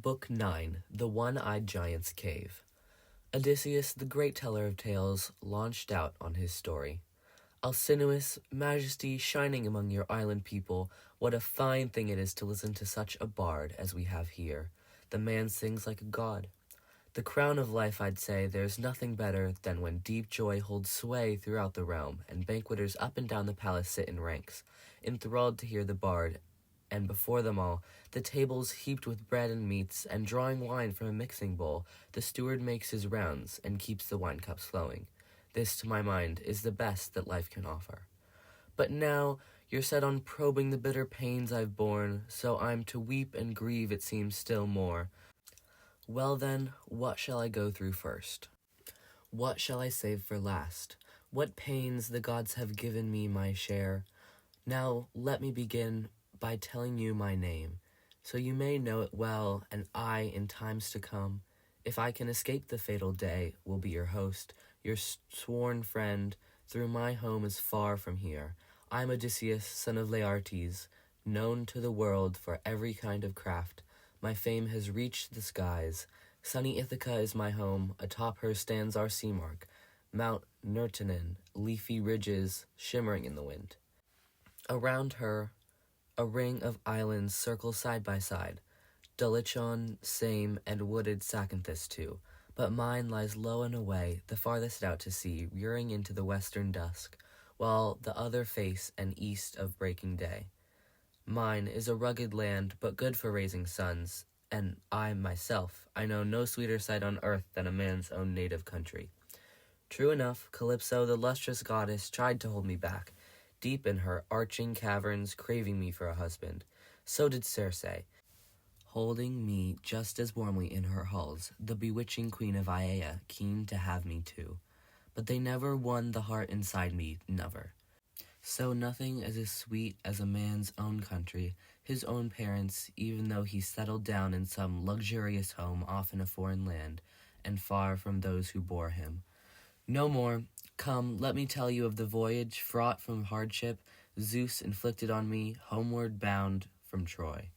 Book 9, The One-Eyed Giant's Cave. Odysseus, the great teller of tales, launched out on his story. Alcinous, majesty shining among your island people, what a fine thing it is to listen to such a bard as we have here. The man sings like a god. The crown of life, I'd say, there's nothing better than when deep joy holds sway throughout the realm, and banqueters up and down the palace sit in ranks, enthralled to hear the bard, and before them all, the tables heaped with bread and meats, and drawing wine from a mixing bowl, the steward makes his rounds, and keeps the wine cups flowing. This, to my mind, is the best that life can offer. But now, you're set on probing the bitter pains I've borne, so I'm to weep and grieve, it seems, still more. Well then, what shall I go through first? What shall I save for last? What pains the gods have given me my share? Now, let me begin by telling you my name, so you may know it well, and I, in times to come, if I can escape the fatal day, will be your host, your sworn friend, through my home is far from here. I am Odysseus, son of Laertes, known to the world for every kind of craft. My fame has reached the skies. Sunny Ithaca is my home, atop her stands our sea mark, Mount Nertanen, leafy ridges shimmering in the wind. Around her, a ring of islands circle side by side, Dulichon, Same, and wooded Zacynthus too, but mine lies low and away, the farthest out to sea, rearing into the western dusk, while the other face and east of breaking day. Mine is a rugged land, but good for raising sons, and I myself, I know no sweeter sight on earth than a man's own native country. True enough, Calypso, the lustrous goddess, tried to hold me back, deep in her arching caverns, craving me for a husband. So did Circe, holding me just as warmly in her halls, the bewitching queen of Aea, keen to have me too. But they never won the heart inside me, never. So nothing is as sweet as a man's own country, his own parents, even though he settled down in some luxurious home off in a foreign land, and far from those who bore him. No more. Come, let me tell you of the voyage, fraught from hardship, Zeus inflicted on me, homeward bound from Troy.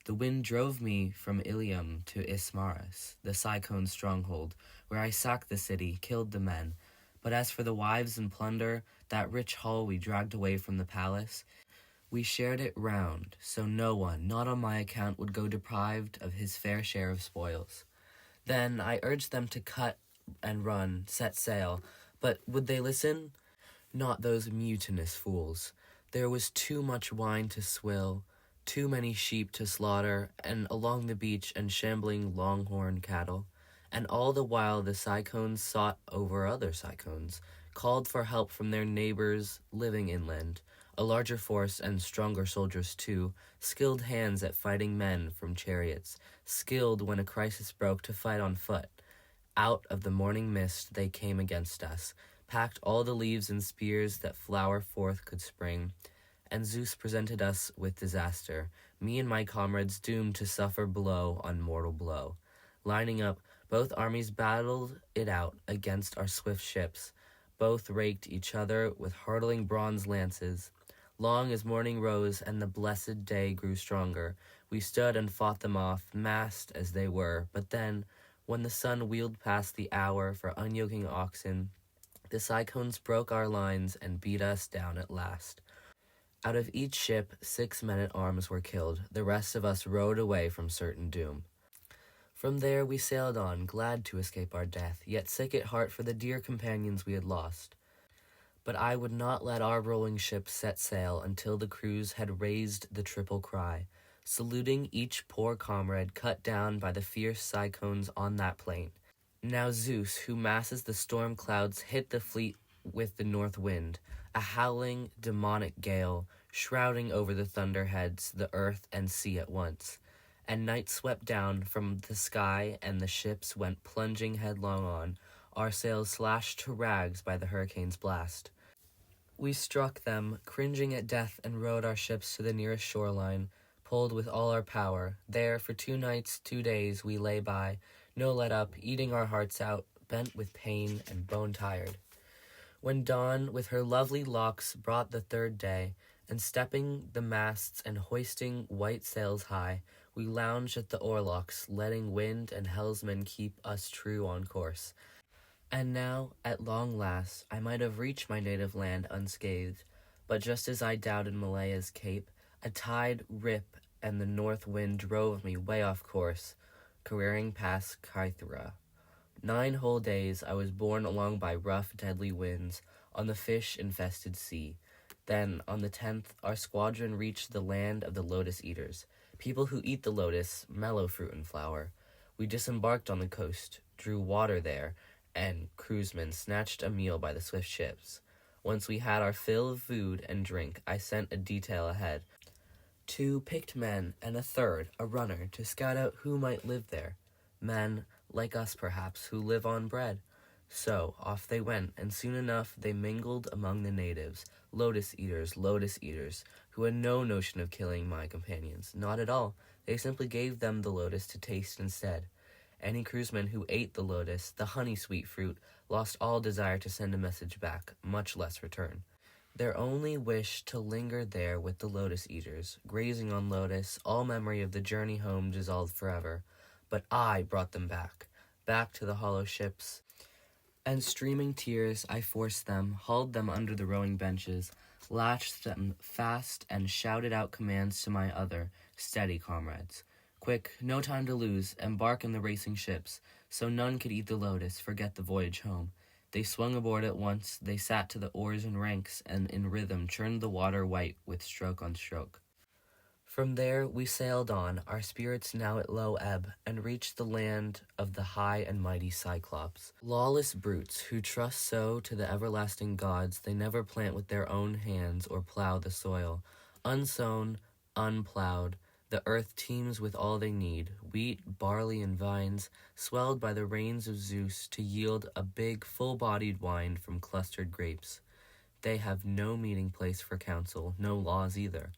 The wind drove me from Ilium to Ismarus, the Cicones' stronghold, where I sacked the city, killed the men. But as for the wives and plunder, that rich haul we dragged away from the palace, we shared it round, so no one, not on my account, would go deprived of his fair share of spoils. Then I urged them to cut and run, set sail, but would they listen? Not those mutinous fools. There was too much wine to swill, too many sheep to slaughter, and along the beach and shambling longhorn cattle. And all the while the Cicones sought over other Cicones, called for help from their neighbors living inland, a larger force and stronger soldiers too, skilled hands at fighting men from chariots, skilled when a crisis broke to fight on foot. Out of the morning mist they came against us, packed all the leaves and spears that flower forth could spring, and Zeus presented us with disaster, me and my comrades doomed to suffer blow on mortal blow. Lining up, both armies battled it out against our swift ships. Both raked each other with hurtling bronze lances. Long as morning rose and the blessed day grew stronger, we stood and fought them off, massed as they were. But then, when the sun wheeled past the hour for unyoking oxen, the Cicones broke our lines and beat us down at last. Out of each ship, 6 men-at-arms were killed. The rest of us rowed away from certain doom. From there we sailed on, glad to escape our death, yet sick at heart for the dear companions we had lost. But I would not let our rolling ship set sail until the crews had raised the triple cry, saluting each poor comrade cut down by the fierce Cicones on that plain. Now Zeus, who masses the storm clouds, hit the fleet with the north wind, a howling, demonic gale, shrouding over the thunderheads, the earth and sea at once. And night swept down from the sky, and the ships went plunging headlong on, our sails slashed to rags by the hurricane's blast. We struck them, cringing at death, and rowed our ships to the nearest shoreline, pulled with all our power. There, for 2 nights, 2 days, we lay by, no let up, eating our hearts out, bent with pain and bone-tired. When dawn, with her lovely locks, brought the 3rd day, and stepping the masts and hoisting white sails high, We lounged at the oarlocks, letting wind and helmsmen keep us true on course. And now, at long last, I might have reached my native land unscathed, but just as I doubted Malaya's cape, a tide rip and the north wind drove me way off course, careering past Kythera. 9 whole days I was borne along by rough, deadly winds on the fish-infested sea. Then, on the 10th, our squadron reached the land of the Lotus-Eaters, people who eat the lotus, mellow fruit and flower. We disembarked on the coast, drew water there, and crewsmen snatched a meal by the swift ships. Once we had our fill of food and drink, I sent a detail ahead. 2 picked men and a third, a runner, to scout out who might live there. Men, like us perhaps, who live on bread. So, off they went, and soon enough they mingled among the natives, lotus-eaters, who had no notion of killing my companions. Not at all. They simply gave them the lotus to taste instead. Any crewsman who ate the lotus, the honey-sweet fruit, lost all desire to send a message back, much less return. Their only wish to linger there with the lotus-eaters, grazing on lotus, all memory of the journey home dissolved forever. But I brought them back to the hollow ships, and streaming tears I forced them, hauled them under the rowing benches, lashed them fast, and shouted out commands to my other, steady comrades. Quick, no time to lose, embark in the racing ships, so none could eat the lotus, forget the voyage home. They swung aboard at once, they sat to the oars in ranks, and in rhythm churned the water white with stroke on stroke. From there we sailed on, our spirits now at low ebb, and reached the land of the high and mighty Cyclops. Lawless brutes, who trust so to the everlasting gods they never plant with their own hands or plow the soil. Unsown, unplowed, the earth teems with all they need, wheat, barley, and vines, swelled by the rains of Zeus to yield a big, full-bodied wine from clustered grapes. They have no meeting place for council, no laws either.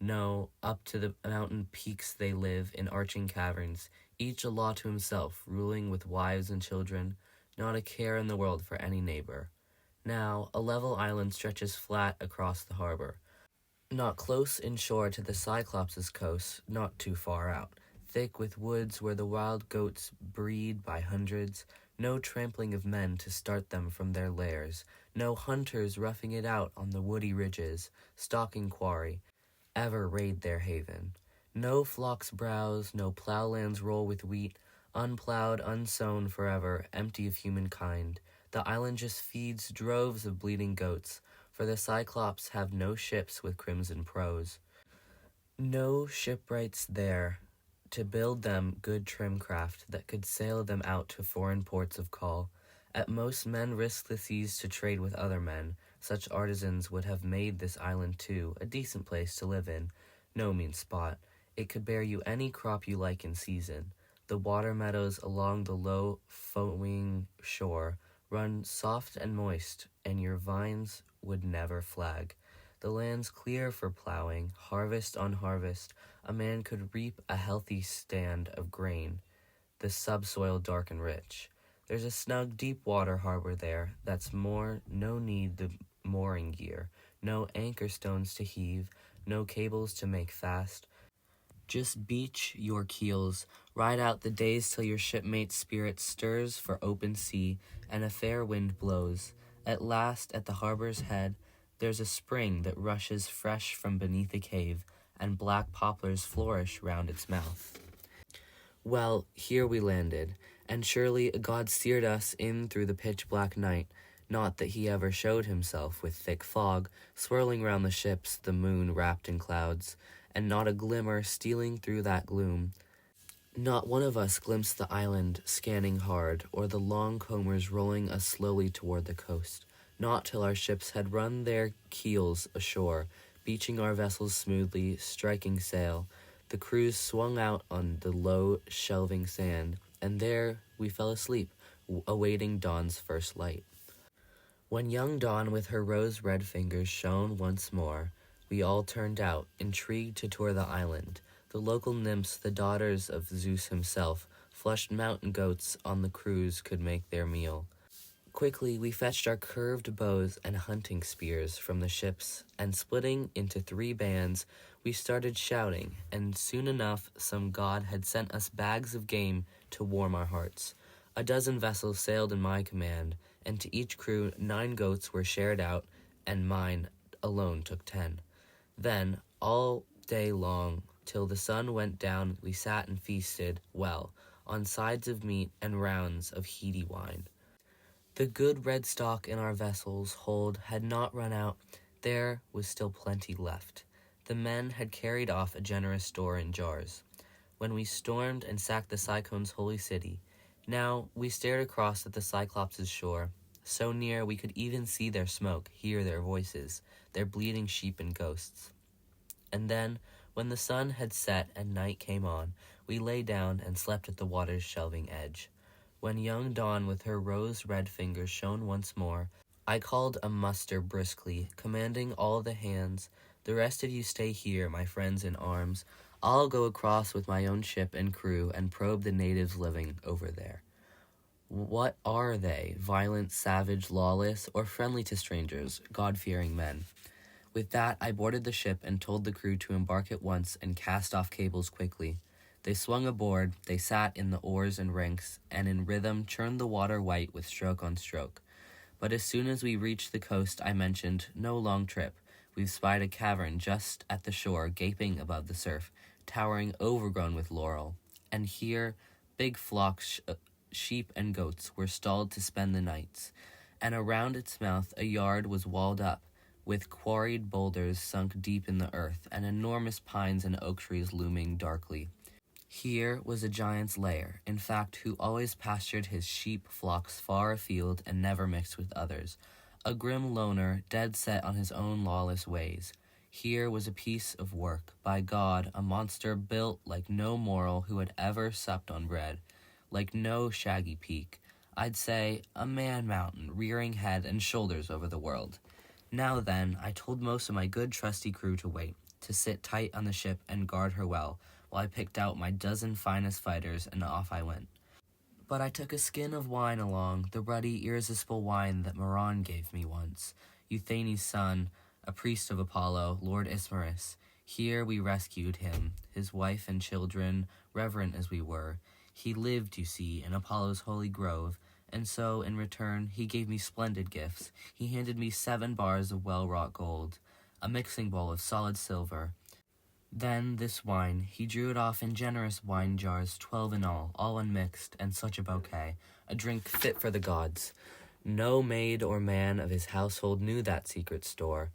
No, up to the mountain peaks they live in arching caverns, each a law to himself, ruling with wives and children, not a care in the world for any neighbor. Now, a level island stretches flat across the harbor, not close inshore to the Cyclops' coast, not too far out, thick with woods where the wild goats breed by hundreds, no trampling of men to start them from their lairs, no hunters roughing it out on the woody ridges, stalking quarry, ever raid their haven. No flocks browse, no plowlands roll with wheat, unplowed, unsown forever, empty of humankind. The island just feeds droves of bleeding goats, for the Cyclops have no ships with crimson prows. No shipwrights there to build them good trim craft that could sail them out to foreign ports of call. At most men risk the seas to trade with other men. Such artisans would have made this island, too, a decent place to live in. No mean spot. It could bear you any crop you like in season. The water meadows along the low, foaming shore run soft and moist, and your vines would never flag. The land's clear for plowing, harvest on harvest. A man could reap a healthy stand of grain, the subsoil dark and rich. There's a snug, deep-water harbor there, that's more, no need the mooring gear, no anchor stones to heave, no cables to make fast. Just beach your keels, ride out the days till your shipmate's spirit stirs for open sea, and a fair wind blows. At last, at the harbor's head, there's a spring that rushes fresh from beneath a cave, and black poplars flourish round its mouth. Well, here we landed, and surely God steered us in through the pitch-black night, not that he ever showed himself with thick fog, swirling round the ships, the moon wrapped in clouds, and not a glimmer stealing through that gloom. Not one of us glimpsed the island, scanning hard, or the long combers rolling us slowly toward the coast, not till our ships had run their keels ashore, beaching our vessels smoothly, striking sail. The crews swung out on the low, shelving sand, and there we fell asleep, awaiting dawn's first light. When young dawn with her rose-red fingers shone once more, we all turned out, intrigued to tour the island. The local nymphs, the daughters of Zeus himself, flushed mountain goats on the cruise could make their meal. Quickly we fetched our curved bows and hunting spears from the ships, and splitting into 3 bands, we started shouting, and soon enough some god had sent us bags of game to warm our hearts. A dozen vessels sailed in my command, and to each crew 9 goats were shared out, and mine alone took 10. Then, all day long, till the sun went down, we sat and feasted, well, on sides of meat and rounds of heady wine. The good red stock in our vessel's hold had not run out. There was still plenty left. The men had carried off a generous store in jars. When we stormed and sacked the Cicones' holy city, now we stared across at the Cyclops' shore. So near we could even see their smoke, hear their voices, their bleeding sheep and ghosts. And then, when the sun had set and night came on, we lay down and slept at the water's shelving edge. When young Dawn with her rose-red fingers shone once more, I called a muster briskly, commanding all the hands, "The rest of you stay here, my friends in arms. I'll go across with my own ship and crew and probe the natives living over there. What are they, violent, savage, lawless, or friendly to strangers, God-fearing men?" With that, I boarded the ship and told the crew to embark at once and cast off cables quickly. They swung aboard, they sat in the oars and ranks, and in rhythm churned the water white with stroke on stroke. But as soon as we reached the coast, I mentioned, "No long trip. We've spied a cavern just at the shore, gaping above the surf, towering overgrown with laurel. And here, big flocks, sheep and goats, were stalled to spend the nights. And around its mouth a yard was walled up, with quarried boulders sunk deep in the earth, and enormous pines and oak trees looming darkly. Here was a giant's lair, in fact, who always pastured his sheep flocks far afield and never mixed with others. A grim loner, dead set on his own lawless ways. Here was a piece of work, by God, a monster built like no mortal who had ever supped on bread, like no shaggy peak. I'd say a man-mountain rearing head and shoulders over the world. Now then, I told most of my good trusty crew to wait, to sit tight on the ship and guard her well, while I picked out my dozen finest fighters, and off I went. But I took a skin of wine along, the ruddy, irresistible wine that Moron gave me once, Euthanae's son, a priest of Apollo, Lord Ismarus. Here we rescued him, his wife and children, reverent as we were. He lived, you see, in Apollo's holy grove, and so, in return, he gave me splendid gifts. He handed me 7 bars of well-wrought gold, a mixing bowl of solid silver. Then this wine, he drew it off in generous wine jars, 12 in all unmixed, and such a bouquet, a drink fit for the gods. No maid or man of his household knew that secret store,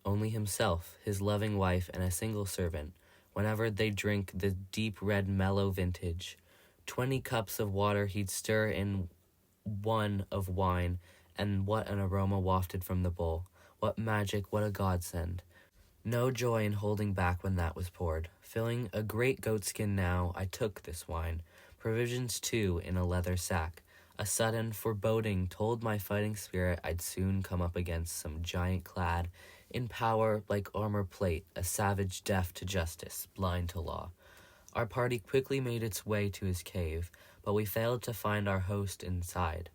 only himself, his loving wife, and a single servant, whenever they drink the deep red mellow vintage. 20 cups of water he'd stir in 1 of wine, and what an aroma wafted from the bowl. What magic, what a godsend. No joy in holding back when that was poured. Filling a great goatskin now, I took this wine, provisions too in a leather sack. A sudden foreboding told my fighting spirit I'd soon come up against some giant clad in power like armor plate, a savage deaf to justice, blind to law. Our party quickly made its way to his cave, but we failed to find our host inside.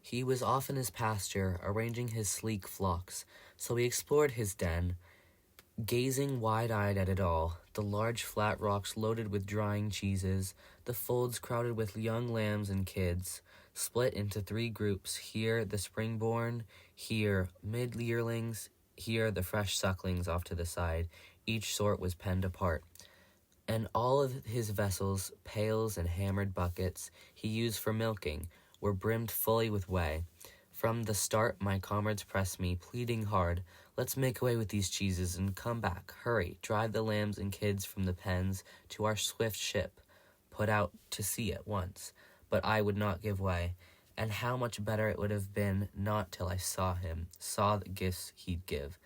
He was off in his pasture, arranging his sleek flocks, so we explored his den, gazing wide-eyed at it all, the large flat rocks loaded with drying cheeses, the folds crowded with young lambs and kids, split into 3 groups, here the spring-born, here mid-yearlings, here the fresh sucklings off to the side. Each sort was penned apart. And all of his vessels, pails and hammered buckets he used for milking, were brimmed fully with whey. From the start my comrades pressed me, pleading hard, "Let's make away with these cheeses and come back. Hurry, drive the lambs and kids from the pens to our swift ship, put out to sea at once." But I would not give way, and how much better it would have been not till I saw the gifts he'd give.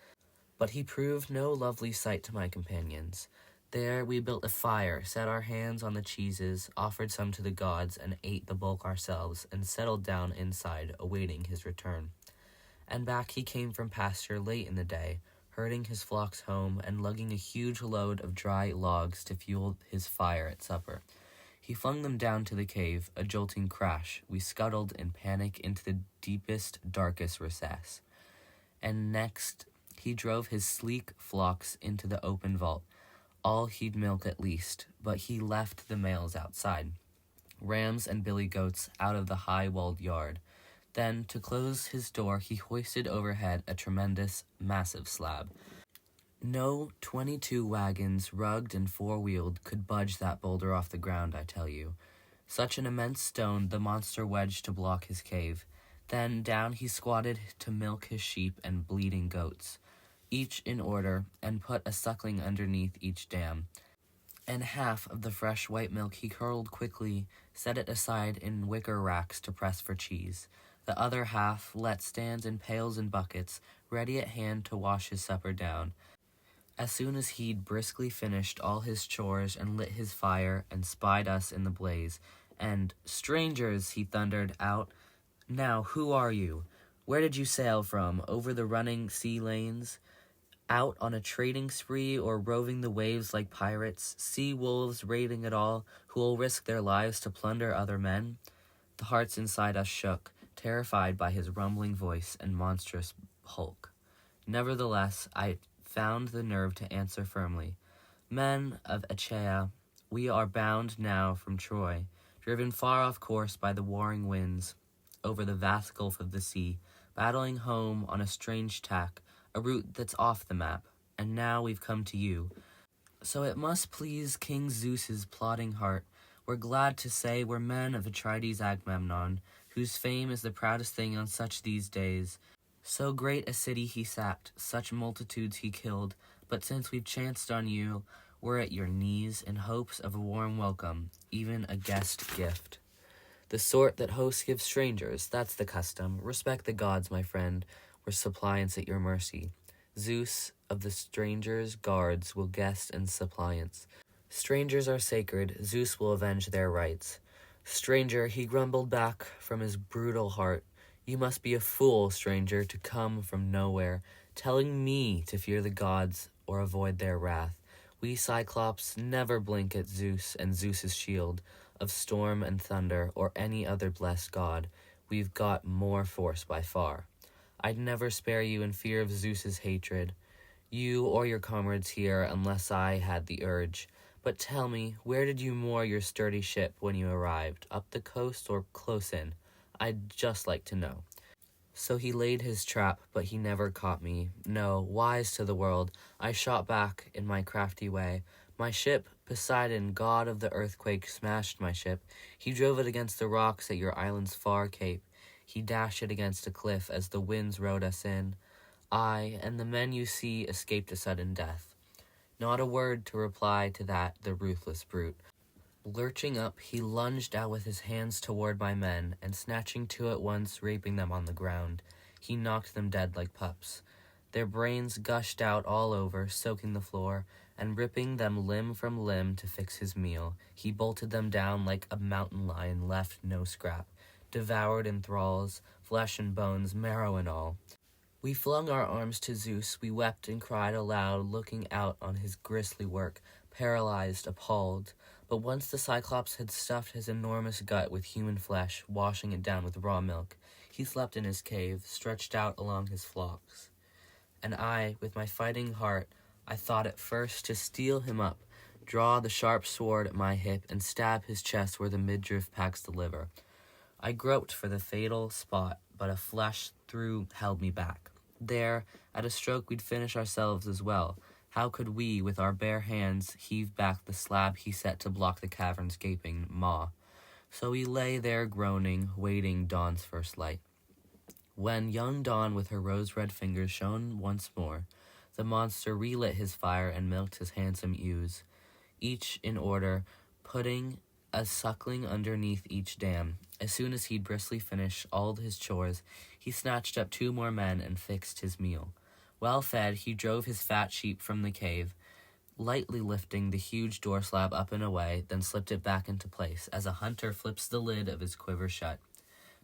But he proved no lovely sight to my companions. There we built a fire, set our hands on the cheeses, offered some to the gods, and ate the bulk ourselves, and settled down inside, awaiting his return. And back he came from pasture late in the day, herding his flocks home and lugging a huge load of dry logs to fuel his fire at supper. He flung them down to the cave, a jolting crash. We scuttled in panic into the deepest, darkest recess. And next, he drove his sleek flocks into the open vault. All he'd milk at least, but he left the males outside. Rams and billy goats out of the high-walled yard. Then, to close his door, he hoisted overhead a tremendous, massive slab. No 22 wagons, rugged and four-wheeled, could budge that boulder off the ground, I tell you. Such an immense stone the monster wedged to block his cave. Then down he squatted to milk his sheep and bleating goats, each in order, and put a suckling underneath each dam. And half of the fresh white milk he curdled quickly, set it aside in wicker racks to press for cheese. The other half let stand in pails and buckets, ready at hand to wash his supper down. As soon as he'd briskly finished all his chores and lit his fire and spied us in the blaze, and, "Strangers," he thundered out, "now who are you? Where did you sail from? Over the running sea lanes? Out on a trading spree or roving the waves like pirates? Sea wolves raiding it all, who'll risk their lives to plunder other men?" The hearts inside us shook, terrified by his rumbling voice and monstrous hulk. Nevertheless, I found the nerve to answer firmly. "Men of Achaea, we are bound now from Troy, driven far off course by the warring winds, over the vast gulf of the sea, battling home on a strange tack, a route that's off the map, and now we've come to you. So it must please King Zeus's plodding heart. We're glad to say we're men of Atrides Agamemnon, whose fame is the proudest thing on such these days. So great a city he sacked, such multitudes he killed, but since we've chanced on you, we're at your knees in hopes of a warm welcome, even a guest gift. The sort that hosts give strangers, that's the custom. Respect the gods, my friend, we're suppliants at your mercy. Zeus of the strangers' guards will guest and suppliants. Strangers are sacred, Zeus will avenge their rights. Stranger, he grumbled back from his brutal heart, you must be a fool, stranger, to come from nowhere, telling me to fear the gods or avoid their wrath. We Cyclops never blink at Zeus and Zeus's shield of storm and thunder or any other blessed god. We've got more force by far. I'd never spare you in fear of Zeus's hatred, you or your comrades here, unless I had the urge. But tell me, where did you moor your sturdy ship when you arrived? Up the coast or close in? I'd just like to know. So he laid his trap, but he never caught me. No, wise to the world, I shot back in my crafty way. My ship, Poseidon, god of the earthquake, smashed my ship. He drove it against the rocks at your island's far cape. He dashed it against a cliff as the winds rode us in. I and the men you see escaped a sudden death. Not a word to reply to that, the ruthless brute. Lurching up, he lunged out with his hands toward my men, and snatching two at once, raping them on the ground, he knocked them dead like pups. Their brains gushed out all over, soaking the floor, and ripping them limb from limb to fix his meal. He bolted them down like a mountain lion, left no scrap, devoured in thralls, flesh and bones, marrow and all. We flung our arms to Zeus, we wept and cried aloud, looking out on his grisly work, paralyzed, appalled. But once the Cyclops had stuffed his enormous gut with human flesh, washing it down with raw milk, he slept in his cave, stretched out along his flocks. And I, with my fighting heart, I thought at first to steal him up, draw the sharp sword at my hip, and stab his chest where the midriff packs the liver. I groped for the fatal spot, but a flesh through held me back. There, at a stroke we'd finish ourselves as well. How could we, with our bare hands, heave back the slab he set to block the cavern's gaping maw? So we lay there groaning, waiting dawn's first light. When young Dawn with her rose-red fingers shone once more, the monster relit his fire and milked his handsome ewes, each in order, putting a suckling underneath each dam. As soon as he'd briskly finished all his chores, he snatched up two more men and fixed his meal. Well fed, he drove his fat sheep from the cave, lightly lifting the huge door slab up and away, then slipped it back into place, as a hunter flips the lid of his quiver shut.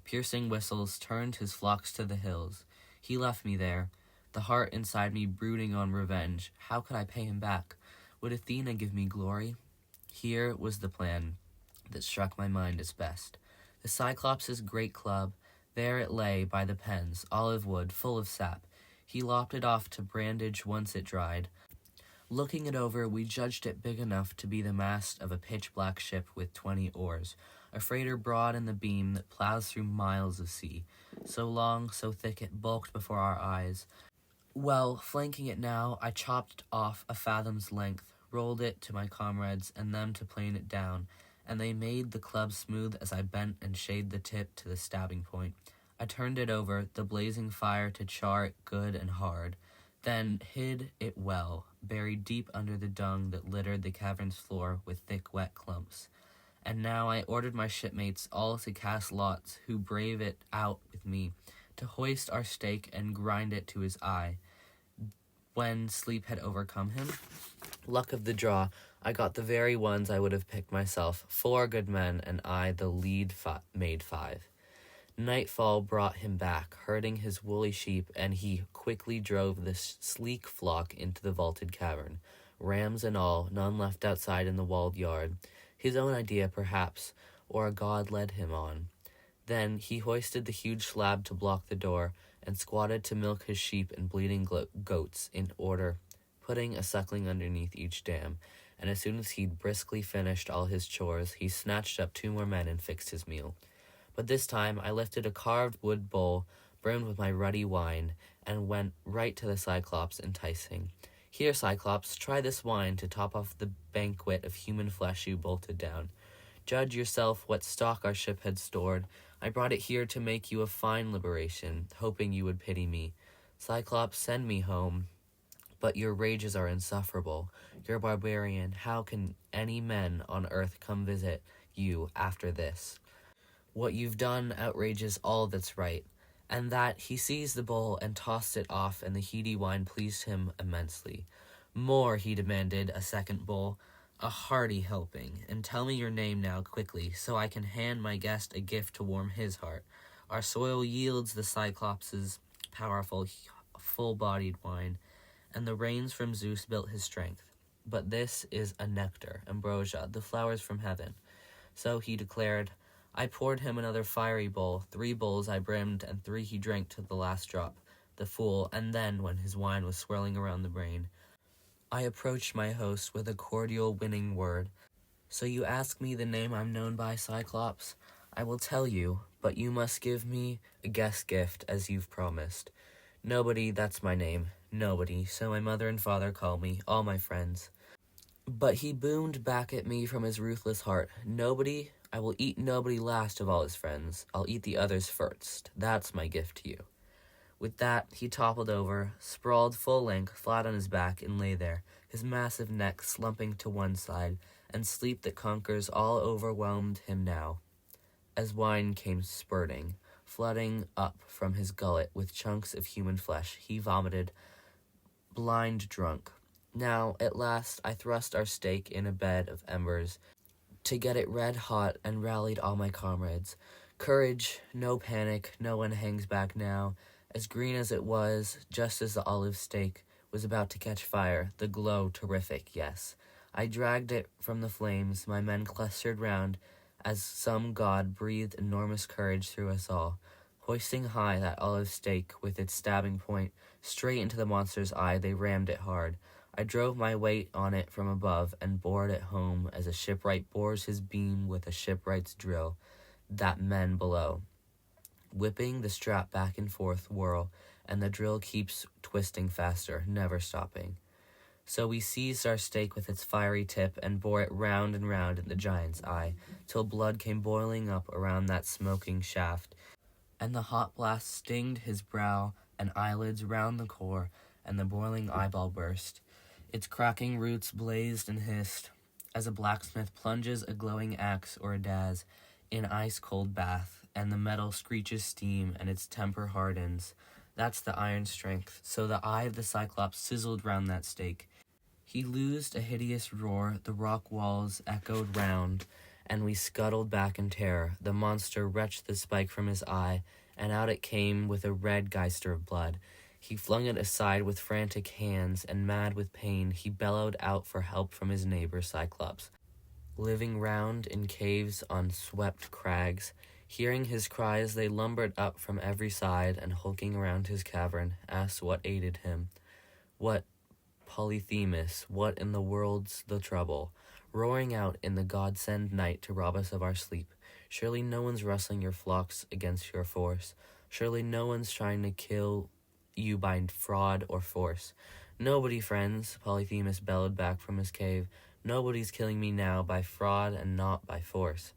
Piercing whistles turned his flocks to the hills. He left me there, the heart inside me brooding on revenge. How could I pay him back? Would Athena give me glory? Here was the plan. that struck my mind as best. The Cyclops' great club, there it lay by the pens, olive wood, full of sap. He lopped it off to brandage once it dried. Looking it over, we judged it big enough to be the mast of a pitch-black ship with 20 oars, a freighter broad in the beam that plows through miles of sea, so long, so thick it bulked before our eyes. Well, flanking it now, I chopped off a fathom's length, rolled it to my comrades, and them to plane it down, and they made the club smooth as I bent and shaved the tip to the stabbing point. I turned it over, the blazing fire to char it good and hard, then hid it well, buried deep under the dung that littered the cavern's floor with thick wet clumps. And now I ordered my shipmates all to cast lots, who brave it out with me, to hoist our stake and grind it to his eye, when sleep had overcome him. Luck of the draw, I got the very ones I would have picked myself, 4 good men, and I the lead made 5. Nightfall brought him back, herding his woolly sheep, and he quickly drove the sleek flock into the vaulted cavern, rams and all, none left outside in the walled yard. His own idea, perhaps, or a god led him on. Then he hoisted the huge slab to block the door, and squatted to milk his sheep and bleeding goats in order, putting a suckling underneath each dam, and as soon as he'd briskly finished all his chores, he snatched up 2 more men and fixed his meal. But this time I lifted a carved wood bowl, brimmed with my ruddy wine, and went right to the Cyclops, enticing. Here, Cyclops, try this wine to top off the banquet of human flesh you bolted down. Judge yourself what stock our ship had stored. I brought it here to make you a fine liberation, hoping you would pity me. Cyclops, send me home. But your rages are insufferable. You're a barbarian. How can any men on earth come visit you after this? What you've done outrages all that's right. And that he seized the bowl and tossed it off, and the heady wine pleased him immensely. More, he demanded, a second bowl, a hearty helping, and tell me your name now quickly, so I can hand my guest a gift to warm his heart. Our soil yields the Cyclops' powerful, full-bodied wine, and the rains from Zeus built his strength. But this is a nectar, ambrosia, the flowers from heaven. So he declared, I poured him another fiery bowl, 3 bowls I brimmed, and 3 he drank to the last drop, the fool, and then, when his wine was swirling around the brain, I approached my host with a cordial, winning word. So you ask me the name I'm known by, Cyclops? I will tell you, but you must give me a guest gift, as you've promised. Nobody, that's my name, nobody, so my mother and father call me, all my friends. But he boomed back at me from his ruthless heart, nobody? I will eat nobody last of all his friends. I'll eat the others first. That's my gift to you. With that, he toppled over, sprawled full length, flat on his back, and lay there, his massive neck slumping to one side, and sleep that conquers all overwhelmed him now. As wine came spurting, flooding up from his gullet with chunks of human flesh, he vomited, blind drunk. Now, at last, I thrust our stake in a bed of embers, to get it red hot, and rallied all my comrades. Courage, no panic, no one hangs back now. As green as it was, just as the olive stake was about to catch fire, the glow terrific, yes. I dragged it from the flames, my men clustered round, as some god breathed enormous courage through us all. Hoisting high that olive stake with its stabbing point, straight into the monster's eye, they rammed it hard. I drove my weight on it from above and bored it home as a shipwright bores his beam with a shipwright's drill, that men below, whipping the strap back and forth, whirl, and the drill keeps twisting faster, never stopping. So we seized our stake with its fiery tip and bore it round and round in the giant's eye, till blood came boiling up around that smoking shaft, and the hot blast stinged his brow and eyelids round the core, and the boiling eyeball burst. Its cracking roots blazed and hissed, as a blacksmith plunges a glowing axe or a daz in ice-cold bath, and the metal screeches steam, and its temper hardens. That's the iron strength. So the eye of the Cyclops sizzled round that stake. He loosed a hideous roar, the rock walls echoed round, and we scuttled back in terror. The monster wrenched the spike from his eye, and out it came with a red geyser of blood. He flung it aside with frantic hands, and mad with pain, he bellowed out for help from his neighbor Cyclops. living round in caves on swept crags. Hearing his cries, they lumbered up from every side, and hulking around his cavern, asked what aided him. What, Polyphemus, what in the world's the trouble? Roaring out in the God-send night to rob us of our sleep. Surely no one's wrestling your flocks against your force. Surely no one's trying to kill you by fraud or force. Nobody, friends, Polyphemus bellowed back from his cave. Nobody's killing me now by fraud and not by force.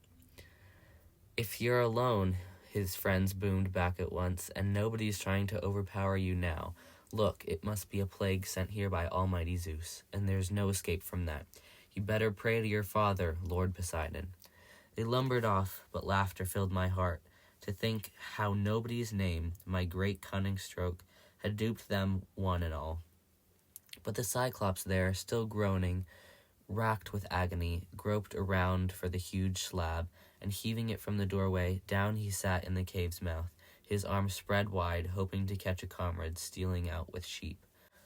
If you're alone, his friends boomed back at once, and nobody's trying to overpower you now. Look, it must be a plague sent here by Almighty Zeus, and there's no escape from that. You better pray to your father, Lord Poseidon. They lumbered off, but laughter filled my heart, to think how nobody's name, my great cunning stroke, had duped them one and all. But the Cyclops there, still groaning, racked with agony, groped around for the huge slab, and heaving it from the doorway, down he sat in the cave's mouth, his arms spread wide, hoping to catch a comrade stealing out with sheep.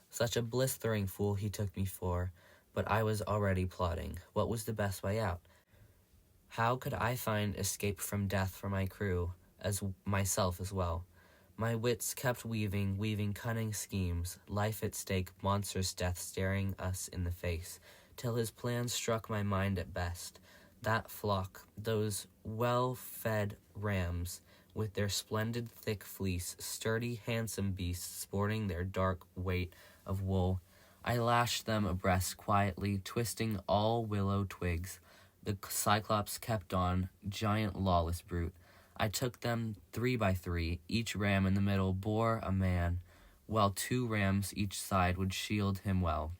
Such a blistering fool he took me for, but I was already plotting. What was the best way out? How could I find escape from death for my crew, as myself as well? My wits kept weaving cunning schemes, life at stake, monstrous death staring us in the face, till his plans struck my mind at best. That flock, those well-fed rams, with their splendid thick fleece, sturdy, handsome beasts sporting their dark weight of wool, I lashed them abreast quietly, twisting all willow twigs. The Cyclops kept on, giant lawless brute. I took them 3 by 3, each ram in the middle bore a man, while 2 rams each side would shield him well.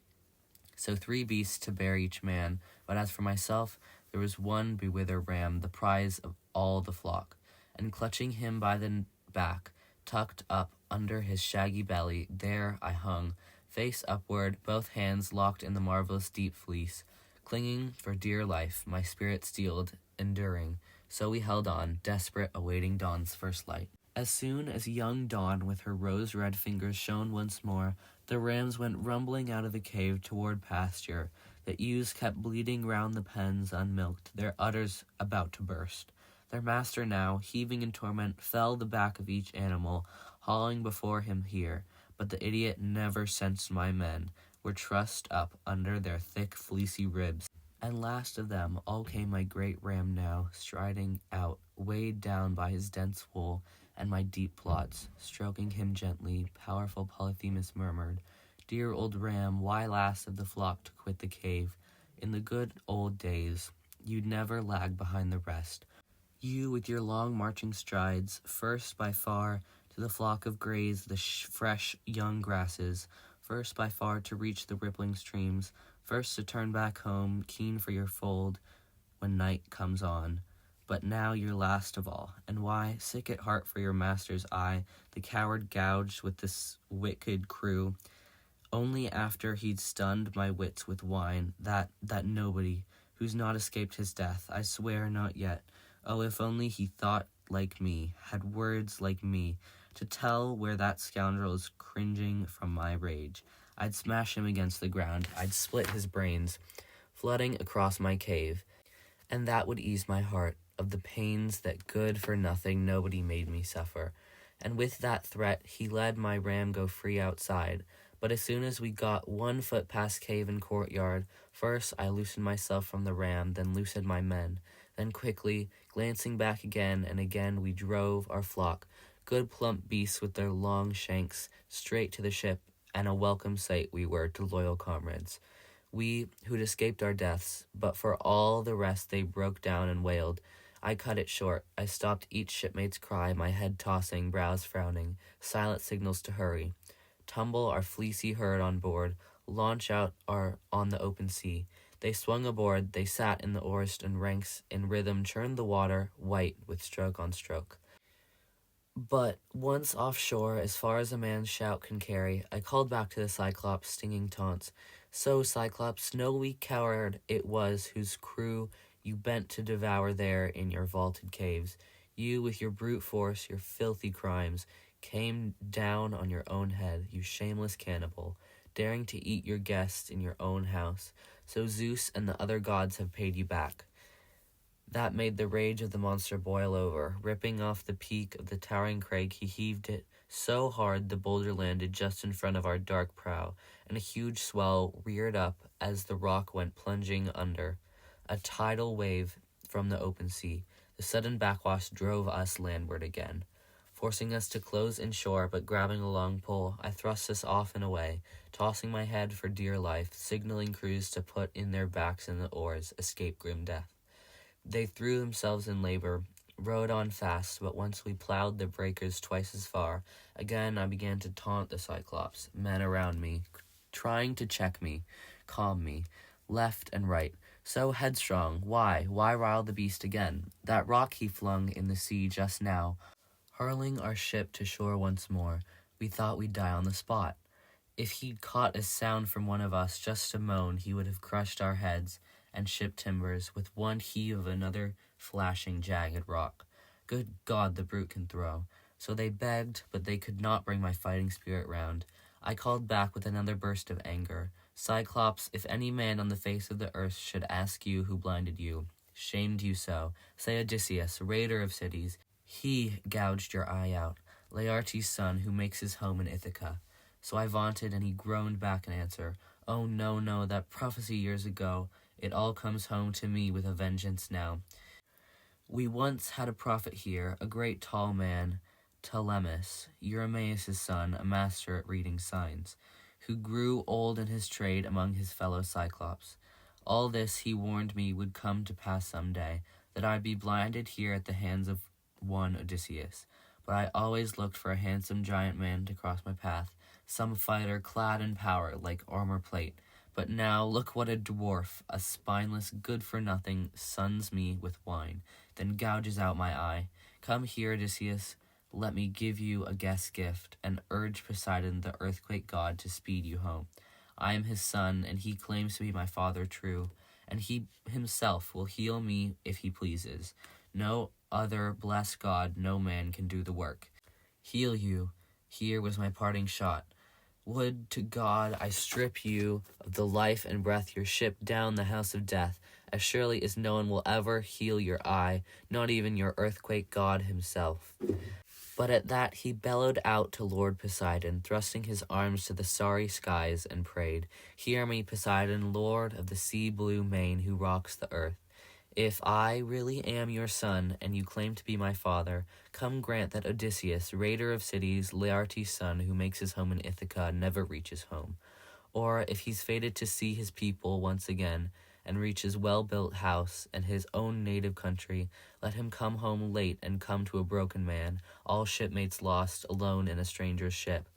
So 3 beasts to bear each man, but as for myself, there was one bewither ram, the prize of all the flock, and clutching him by the back, tucked up under his shaggy belly, there I hung, face upward, both hands locked in the marvelous deep fleece, clinging for dear life, my spirit steeled, enduring. So we held on, desperate, awaiting dawn's first light. As soon as young dawn with her rose-red fingers shone once more, the rams went rumbling out of the cave toward pasture. The ewes kept bleating round the pens unmilked, their udders about to burst. Their master now, heaving in torment, fell the back of each animal, hauling before him here. But the idiot never sensed my men were trussed up under their thick fleecy ribs. And last of them all came my great ram now, striding out, weighed down by his dense wool and my deep plots. Stroking him gently, powerful Polyphemus murmured, "Dear old ram, why last of the flock to quit the cave? In the good old days, you'd never lag behind the rest. You with your long marching strides, first by far to the flock of graze the fresh young grasses, first by far to reach the rippling streams, first to turn back home, keen for your fold, when night comes on. But now you're last of all, and why, sick at heart for your master's eye, the coward gouged with this wicked crew, only after he'd stunned my wits with wine, that nobody, who's not escaped his death, I swear not yet. Oh, if only he thought like me, had words like me, to tell where that scoundrel is cringing from my rage. I'd smash him against the ground, I'd split his brains, flooding across my cave, and that would ease my heart of the pains that good-for-nothing nobody made me suffer." And with that threat, he let my ram go free outside. But as soon as we got 1 foot past cave and courtyard, first I loosened myself from the ram, then loosened my men. Then quickly, glancing back again and again, we drove our flock, good plump beasts with their long shanks, straight to the ship, and a welcome sight we were to loyal comrades. We who'd escaped our deaths, but for all the rest they broke down and wailed. I cut it short. I stopped each shipmate's cry, my head tossing, brows frowning, silent signals to hurry. Tumble our fleecy herd on board, launch out on the open sea. They swung aboard, they sat in the oars and ranks, in rhythm churned the water, white with stroke on stroke. But once offshore, as far as a man's shout can carry, I called back to the Cyclops, stinging taunts. "So, Cyclops, no weak coward it was whose crew you bent to devour there in your vaulted caves. You, with your brute force, your filthy crimes, came down on your own head, you shameless cannibal, daring to eat your guests in your own house. so Zeus and the other gods have paid you back." That made the rage of the monster boil over. Ripping off the peak of the towering crag, he heaved it so hard the boulder landed just in front of our dark prow, and a huge swell reared up as the rock went plunging under. A tidal wave from the open sea. The sudden backwash drove us landward again, forcing us to close inshore, but grabbing a long pole, I thrust us off and away, tossing my head for dear life, signaling crews to put in their backs in the oars, escape grim death. They threw themselves in labor, rowed on fast, but once we plowed the breakers twice as far, again I began to taunt the Cyclops, men around me, trying to check me, calm me, left and right. So headstrong, why rile the beast again? That rock he flung in the sea just now, hurling our ship to shore once more. We thought we'd die on the spot. If he'd caught a sound from one of us just a moan, he would have crushed our heads and ship timbers with one heave of another flashing, jagged rock. Good God, the brute can throw. So they begged, but they could not bring my fighting spirit round. I called back with another burst of anger. "Cyclops, if any man on the face of the earth should ask you who blinded you, shamed you so, say Odysseus, raider of cities. He gouged your eye out, Laertes' son, who makes his home in Ithaca." So I vaunted, and he groaned back in answer, "Oh, no, that prophecy years ago, it all comes home to me with a vengeance now. We once had a prophet here, a great tall man, Telemus, Eurymaeus' son, a master at reading signs, who grew old in his trade among his fellow Cyclops. All this, he warned me, would come to pass some day, that I'd be blinded here at the hands of one Odysseus. But I always looked for a handsome giant man to cross my path, some fighter clad in power like armor plate. But now, look what a dwarf, a spineless, good-for-nothing, suns me with wine, then gouges out my eye. Come here, Odysseus, let me give you a guest gift, and urge Poseidon, the earthquake god, to speed you home. I am his son, and he claims to be my father true, and he himself will heal me if he pleases. No other blessed god, no man can do the work. Heal you, here was my parting shot. Would to God I strip you of the life and breath your ship down the house of death, as surely as no one will ever heal your eye, not even your earthquake god himself." But at that he bellowed out to Lord Poseidon, thrusting his arms to the starry skies, and prayed, "Hear me, Poseidon, lord of the sea-blue main who rocks the earth. If I really am your son, and you claim to be my father, come grant that Odysseus, raider of cities, Laertes' son, who makes his home in Ithaca, never reaches home. Or, if he's fated to see his people once again, and reach his well-built house and his own native country, let him come home late and come to a broken man, all shipmates lost, alone in a stranger's ship,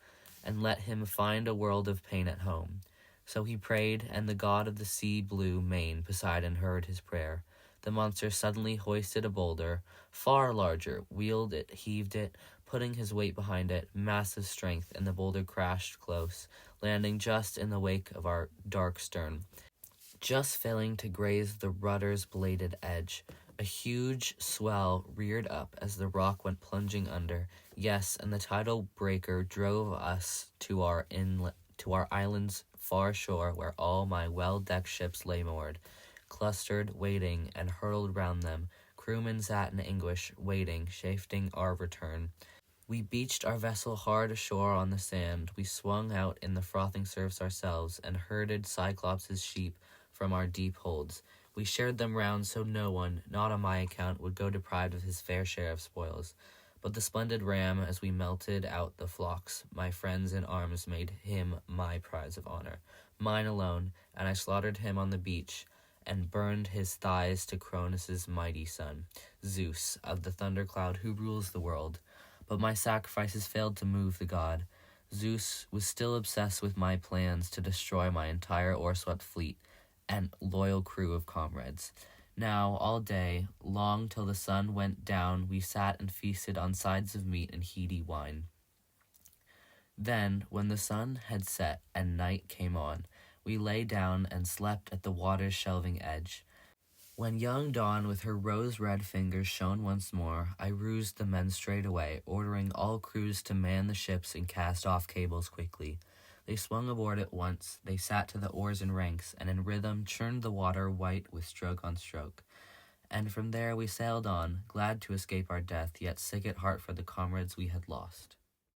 and let him find a world of pain at home." So he prayed, and the god of the sea-blue main, Poseidon, heard his prayer. The monster suddenly hoisted a boulder, far larger, wheeled it, heaved it, putting his weight behind it, massive strength, and the boulder crashed close, landing just in the wake of our dark stern, just failing to graze the rudder's bladed edge. A huge swell reared up as the rock went plunging under. Yes, and the tidal breaker drove us to our island's far shore, where all my well-decked ships lay moored, clustered, waiting, and hurtled round them. Crewmen sat in anguish, waiting, shafting our return. We beached our vessel hard ashore on the sand. We swung out in the frothing surfs ourselves, and herded Cyclops' sheep from our deep holds. We shared them round so no one, not on my account, would go deprived of his fair share of spoils. But the splendid ram, as we melted out the flocks, my friends in arms made him my prize of honor, mine alone, and I slaughtered him on the beach, and burned his thighs to Cronus' mighty son, Zeus, of the thundercloud, who rules the world. But my sacrifices failed to move the god. Zeus was still obsessed with my plans to destroy my entire oar-swept fleet and loyal crew of comrades. Now, all day, long till the sun went down, we sat and feasted on sides of meat and heady wine. Then, when the sun had set and night came on, we lay down and slept at the water's shelving edge. When young Dawn with her rose-red fingers shone once more, I roused the men straight away, ordering all crews to man the ships and cast off cables quickly. They swung aboard at once, they sat to the oars in ranks, and in rhythm churned the water white with stroke on stroke. And from there we sailed on, glad to escape our death, yet sick at heart for the comrades we had lost.